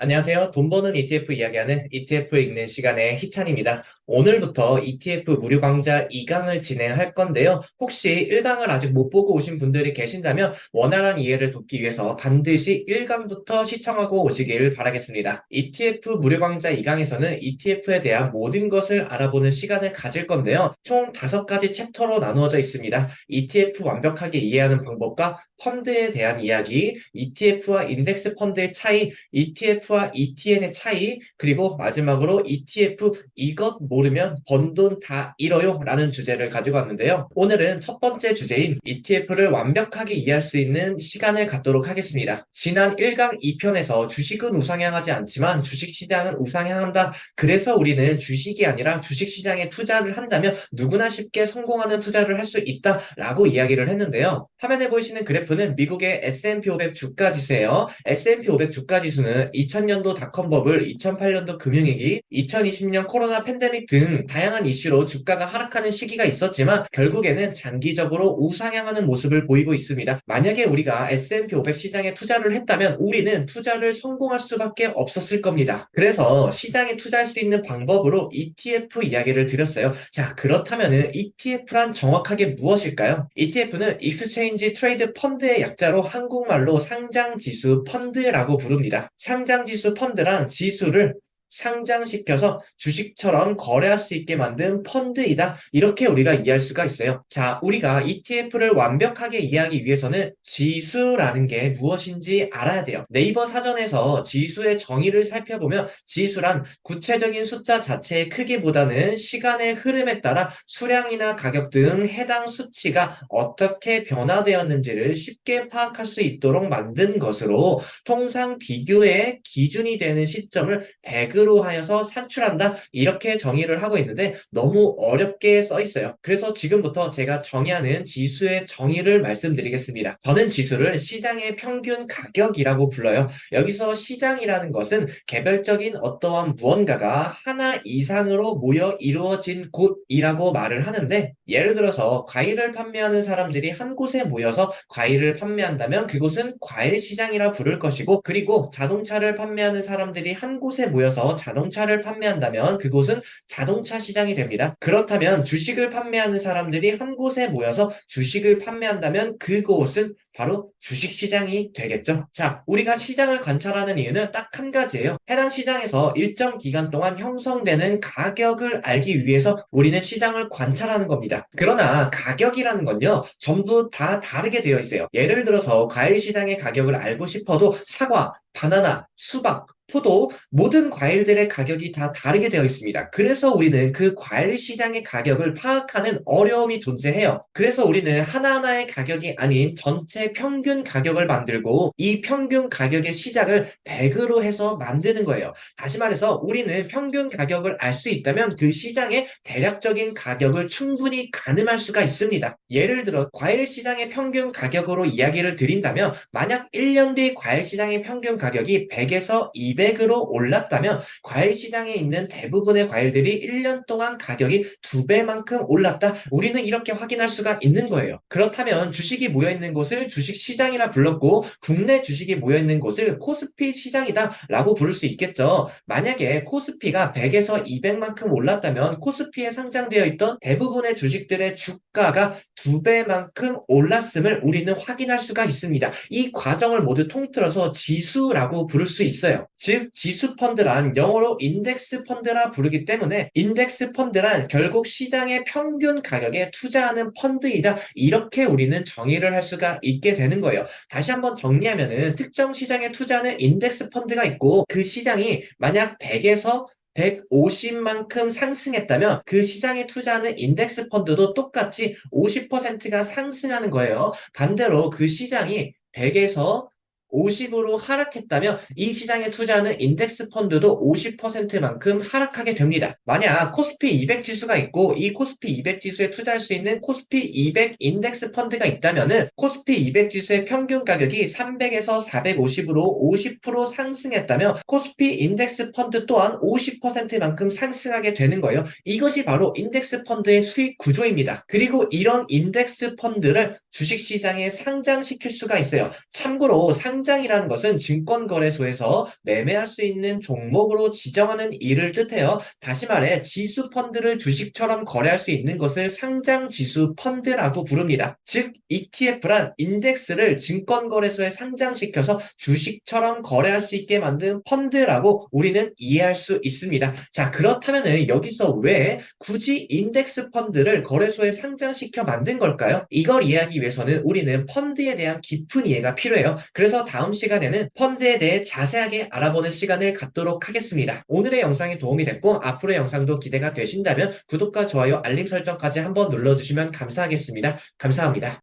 안녕하세요. 돈 버는 ETF 이야기하는 ETF 읽는 시간의 희찬입니다. 오늘부터 ETF 무료 강좌 2강을 진행할 건데요. 혹시 1강을 아직 못 보고 오신 분들이 계신다면 원활한 이해를 돕기 위해서 반드시 1강부터 시청하고 오시길 바라겠습니다. ETF 무료 강좌 2강에서는 ETF에 대한 모든 것을 알아보는 시간을 가질 건데요. 총 5가지 챕터로 나누어져 있습니다. ETF 완벽하게 이해하는 방법과 펀드에 대한 이야기, ETF와 인덱스 펀드의 차이, ETF와 ETN의 차이, 그리고 마지막으로 ETF 이것 모르면 번 돈 다 잃어요 라는 주제를 가지고 왔는데요. 오늘은 첫 번째 주제인 ETF를 완벽하게 이해할 수 있는 시간을 갖도록 하겠습니다. 지난 1강 2편에서 주식은 우상향하지 않지만 주식시장은 우상향한다. 그래서 우리는 주식이 아니라 주식시장에 투자를 한다면 누구나 쉽게 성공하는 투자를 할 수 있다라고 이야기를 했는데요. 화면에 보이시는 그래프는 미국의 S&P 500 주가 지수예요. S&P 500 주가 지수는 2000년도 닷컴 버블, 2008년도 금융위기, 2020년 코로나 팬데믹 등 다양한 이슈로 주가가 하락하는 시기가 있었지만 결국에는 장기적으로 우상향하는 모습을 보이고 있습니다. 만약에 우리가 S&P 500 시장에 투자를 했다면 우리는 투자를 성공할 수밖에 없었을 겁니다. 그래서 시장에 투자할 수 있는 방법으로 ETF 이야기를 드렸어요. 자, 그렇다면 ETF란 정확하게 무엇일까요? ETF는 익스체인지 트레이드 펀드의 약자로 한국말로 상장지수 펀드라고 부릅니다. 상장지수 펀드란 지수를 상장시켜서 주식처럼 거래할 수 있게 만든 펀드이다. 이렇게 우리가 이해할 수가 있어요. 자, 우리가 ETF를 완벽하게 이해하기 위해서는 지수라는 게 무엇인지 알아야 돼요. 네이버 사전에서 지수의 정의를 살펴보면 지수란 구체적인 숫자 자체의 크기보다는 시간의 흐름에 따라 수량이나 가격 등 해당 수치가 어떻게 변화되었는지를 쉽게 파악할 수 있도록 만든 것으로 통상 비교의 기준이 되는 시점을 100으로 하여서 산출한다. 이렇게 정의를 하고 있는데 너무 어렵게 써 있어요. 그래서 지금부터 제가 정의하는 지수의 정의를 말씀드리겠습니다. 저는 지수를 시장의 평균 가격이라고 불러요. 여기서 시장이라는 것은 개별적인 어떠한 무언가가 하나 이상으로 모여 이루어진 곳이라고 말을 하는데 예를 들어서 과일을 판매하는 사람들이 한 곳에 모여서 과일을 판매한다면 그곳은 과일 시장이라 부를 것이고 그리고 자동차를 판매하는 사람들이 한 곳에 모여서 자동차를 판매한다면 그곳은 자동차 시장이 됩니다. 그렇다면 주식을 판매하는 사람들이 한 곳에 모여서 주식을 판매한다면 그곳은 바로 주식시장이 되겠죠. 자, 우리가 시장을 관찰하는 이유는 딱 한 가지예요. 해당 시장에서 일정 기간 동안 형성되는 가격을 알기 위해서 우리는 시장을 관찰하는 겁니다. 그러나 가격이라는 건요, 전부 다 다르게 되어 있어요. 예를 들어서 과일 시장의 가격을 알고 싶어도 사과, 바나나, 수박, 포도 모든 과일들의 가격이 다 다르게 되어 있습니다. 그래서 우리는 그 과일 시장의 가격을 파악하는 어려움이 존재해요. 그래서 우리는 하나하나의 가격이 아닌 전체 평균 가격을 만들고 이 평균 가격의 시작을 100으로 해서 만드는 거예요. 다시 말해서 우리는 평균 가격을 알 수 있다면 그 시장의 대략적인 가격을 충분히 가늠할 수가 있습니다. 예를 들어 과일 시장의 평균 가격으로 이야기를 드린다면 만약 1년 뒤 과일 시장의 평균 가격이 100에서 200으로 올랐다면 과일 시장에 있는 대부분의 과일들이 1년 동안 가격이 2배만큼 올랐다. 우리는 이렇게 확인할 수가 있는 거예요. 그렇다면 주식이 모여있는 곳을 주식시장이라 불렀고 국내 주식이 모여있는 곳을 코스피 시장이다 라고 부를 수 있겠죠. 만약에 코스피가 100에서 200만큼 올랐다면 코스피에 상장되어 있던 대부분의 주식들의 주가가 2배만큼 올랐음을 우리는 확인할 수가 있습니다. 이 과정을 모두 통틀어서 지수라고 부를 수 있어요. 즉 지수 펀드란 영어로 인덱스 펀드라 부르기 때문에 인덱스 펀드란 결국 시장의 평균 가격에 투자하는 펀드이다. 이렇게 우리는 정의를 할 수가 있게 되는 거예요. 다시 한번 정리하면은 특정 시장에 투자하는 인덱스 펀드가 있고 그 시장이 만약 100에서 150만큼 상승했다면 그 시장에 투자하는 인덱스 펀드도 똑같이 50%가 상승하는 거예요. 반대로 그 시장이 100에서 50으로 하락했다면 이 시장에 투자하는 인덱스 펀드도 50%만큼 하락하게 됩니다. 만약 코스피 200 지수가 있고 이 코스피 200 지수에 투자할 수 있는 코스피 200 인덱스 펀드가 있다면은 코스피 200 지수의 평균 가격이 300에서 450으로 50% 상승했다면 코스피 인덱스 펀드 또한 50%만큼 상승하게 되는 거예요. 이것이 바로 인덱스 펀드의 수익 구조입니다. 그리고 이런 인덱스 펀드를 주식시장에 상장시킬 수가 있어요. 참고로 상장이라는 것은 증권거래소에서 매매할 수 있는 종목으로 지정하는 일을 뜻해요. 다시 말해 지수 펀드를 주식처럼 거래할 수 있는 것을 상장 지수 펀드라고 부릅니다. 즉 ETF란 인덱스를 증권거래소에 상장시켜서 주식처럼 거래할 수 있게 만든 펀드라고 우리는 이해할 수 있습니다. 자, 그렇다면 여기서 왜 굳이 인덱스 펀드를 거래소에 상장시켜 만든 걸까요? 이걸 이해하기 위해서는 우리는 펀드에 대한 깊은 이해가 필요해요. 그래서 다음 시간에는 펀드에 대해 자세하게 알아보는 시간을 갖도록 하겠습니다. 오늘의 영상이 도움이 됐고 앞으로의 영상도 기대가 되신다면 구독과 좋아요, 알림 설정까지 한번 눌러주시면 감사하겠습니다. 감사합니다.